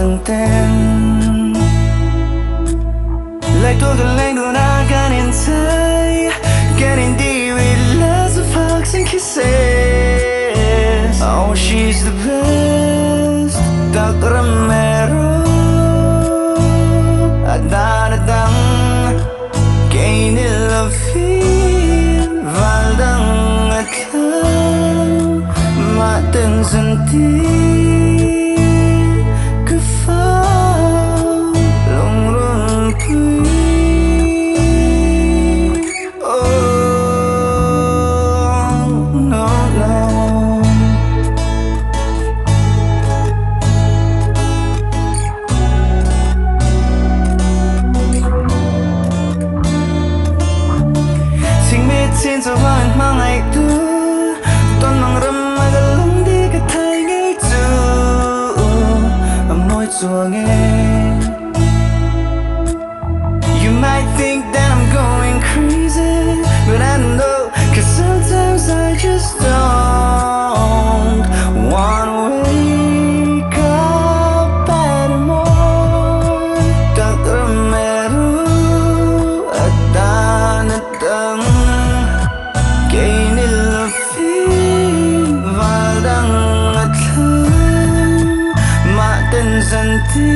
từng tên lại tôi gần lên đùa na gan in tay get in deep with lots of hugs and kisses. Oh, she's the best. Takramero adadang gain love feel valdang atlang mateng senti cứ phao lòng run quy. Xin cho bạn mang ngày tu toàn mang râm mà gần lung đi cả thay ngay tu môi chua nghe. You might think that I'm going crazy, but I don't know, 'cause sometimes I just don't wanna wake up anymore. Takramero adanatang gain love feel valdang atlang mateng santi